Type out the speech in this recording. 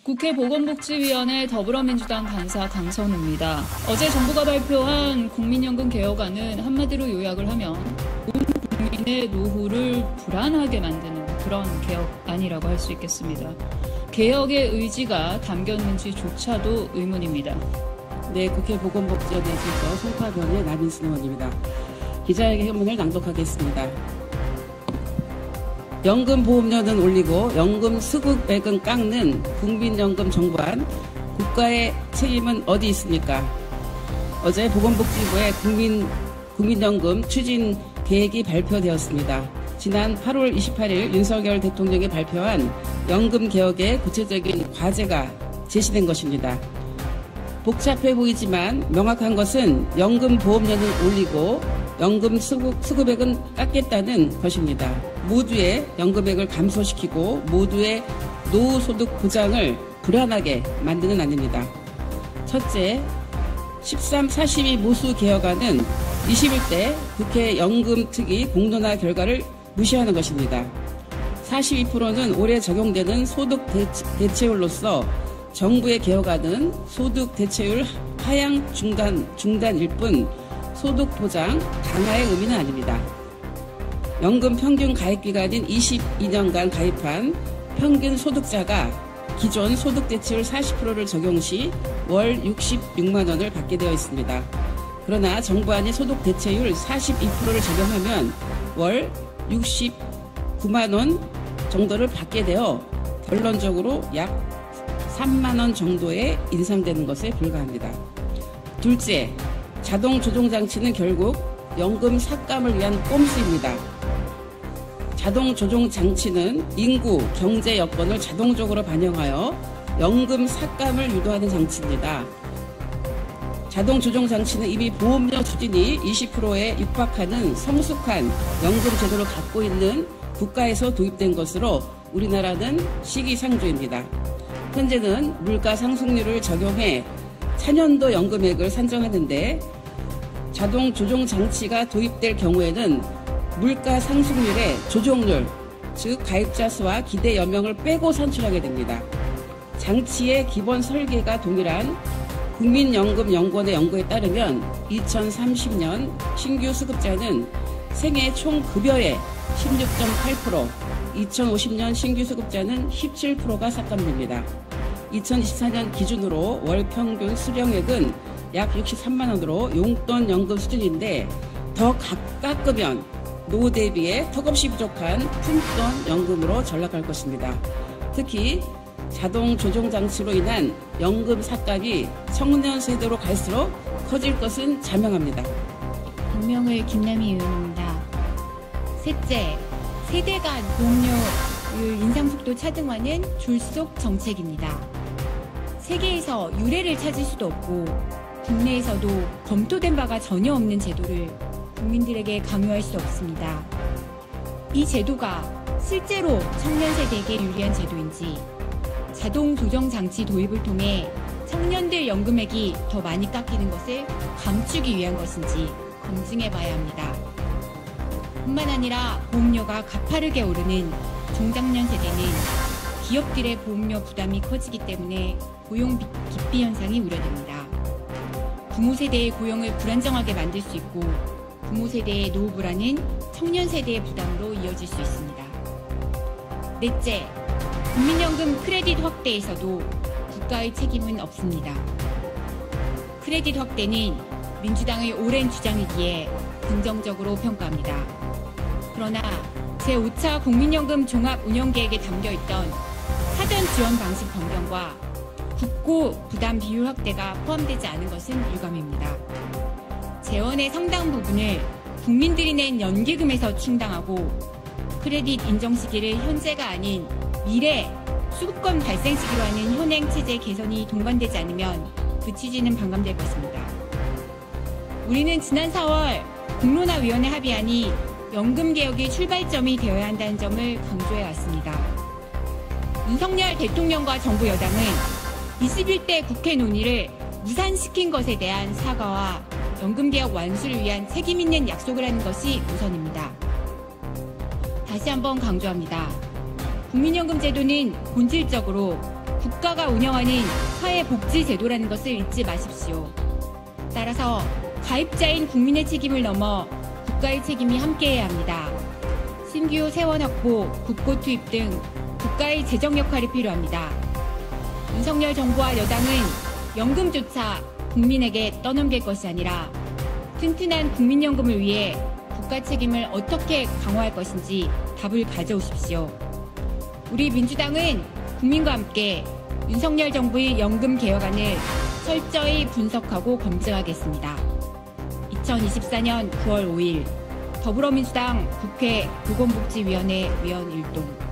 국회 보건복지위원회 더불어민주당 간사 강선우입니다. 어제 정부가 발표한 국민연금 개혁안은 한마디로 요약을 하면 온 국민의 노후를 불안하게 만드는 그런 개혁안이라고 할 수 있겠습니다. 개혁의 의지가 담겼는지조차도 의문입니다. 네, 국회 보건복지위원회 진서 송파변의 남인순 의원입니다. 기자회견문을 낭독하겠습니다. 연금보험료는 올리고 연금 수급액은 깎는 국민연금 정부안, 국가의 책임은 어디 있습니까? 어제 보건복지부의 국민연금 추진 계획이 발표되었습니다. 지난 8월 28일 윤석열 대통령이 발표한 연금 개혁의 구체적인 과제가 제시된 것입니다. 복잡해 보이지만 명확한 것은 연금보험료는 올리고 연금 수급액은 깎겠다는 것입니다. 모두의 연금액을 감소시키고 모두의 노후소득 보장을 불안하게 만드는 안입니다. 첫째, 13, 42 모수 개혁안은 21대 국회 연금특위 공론화 결과를 무시하는 것입니다. 42%는 올해 적용되는 소득 대체율로서 정부의 개혁안은 소득 대체율 하향 중단일 뿐 소득 보장 강화의 의미는 아닙니다. 연금 평균 가입기간인 22년간 가입한 평균 소득자가 기존 소득 대체율 40%를 적용 시 월 66만 원을 받게 되어 있습니다. 그러나 정부안이 소득 대체율 42%를 적용하면 월 69만 원 정도를 받게 되어 결론적으로 약 3만 원 정도에 인상되는 것에 불과합니다. 둘째, 자동 조정 장치는 결국 연금 삭감을 위한 꼼수입니다. 자동 조정 장치는 인구, 경제 여건을 자동적으로 반영하여 연금 삭감을 유도하는 장치입니다. 자동 조정 장치는 이미 보험료 수준이 20%에 육박하는 성숙한 연금 제도를 갖고 있는 국가에서 도입된 것으로 우리나라는 시기상조입니다. 현재는 물가 상승률을 적용해 차년도 연금액을 산정하는데 자동 조정 장치가 도입될 경우에는 물가 상승률의 조정률, 즉 가입자 수와 기대 연명을 빼고 산출하게 됩니다. 장치의 기본 설계가 동일한 국민연금연구원의 연구에 따르면 2030년 신규 수급자는 생애 총 급여의 16.8%, 2050년 신규 수급자는 17%가 삭감됩니다. 2024년 기준으로 월 평균 수령액은 약 63만 원으로 용돈 연금 수준인데 더 깎으면 노후 대비에 턱없이 부족한 푼돈 연금으로 전락할 것입니다. 특히 자동 조정 장치로 인한 연금 삭감이 청년 세대로 갈수록 커질 것은 자명합니다. 익명의 김남희 의원입니다. 셋째, 세대 간 보험료율 인상 속도 차등화는 졸속 정책입니다. 세계에서 유례를 찾을 수도 없고 국내에서도 검토된 바가 전혀 없는 제도를 국민들에게 강요할 수 없습니다. 이 제도가 실제로 청년 세대에게 유리한 제도인지 자동 조정 장치 도입을 통해 청년들 연금액이 더 많이 깎이는 것을 감추기 위한 것인지 검증해 봐야 합니다. 뿐만 아니라 보험료가 가파르게 오르는 중장년 세대는 기업들의 보험료 부담이 커지기 때문에 고용 기피 현상이 우려됩니다. 부모 세대의 고용을 불안정하게 만들 수 있고 부모 세대의 노후 불안은 청년 세대의 부담으로 이어질 수 있습니다. 넷째, 국민연금 크레딧 확대에서도 국가의 책임은 없습니다. 크레딧 확대는 민주당의 오랜 주장이기에 긍정적으로 평가합니다. 그러나 제5차 국민연금 종합운영계획에 담겨있던 사전 지원 방식 변경과 국고 부담 비율 확대가 포함되지 않은 것은 유감입니다. 재원의 상당 부분을 국민들이 낸 연기금에서 충당하고 크레딧 인정 시기를 현재가 아닌 미래 수급권 발생 시기로 하는 현행 체제 개선이 동반되지 않으면 그 취지는 반감될 것입니다. 우리는 지난 4월 공론화위원회 합의안이 연금개혁의 출발점이 되어야 한다는 점을 강조해왔습니다. 윤석열 대통령과 정부 여당은 21대 국회 논의를 무산시킨 것에 대한 사과와 연금개혁 완수를 위한 책임있는 약속을 하는 것이 우선입니다. 다시 한번 강조합니다. 국민연금 제도는 본질적으로 국가가 운영하는 사회복지제도라는 것을 잊지 마십시오. 따라서 가입자인 국민의 책임을 넘어 국가의 책임이 함께해야 합니다. 신규 세원 확보, 국고 투입 등 국가의 재정 역할이 필요합니다. 윤석열 정부와 여당은 연금조차 국민에게 떠넘길 것이 아니라 튼튼한 국민연금을 위해 국가 책임을 어떻게 강화할 것인지 답을 가져오십시오. 우리 민주당은 국민과 함께 윤석열 정부의 연금 개혁안을 철저히 분석하고 검증하겠습니다. 2024년 9월 5일 더불어민주당 국회 보건복지위원회 위원 일동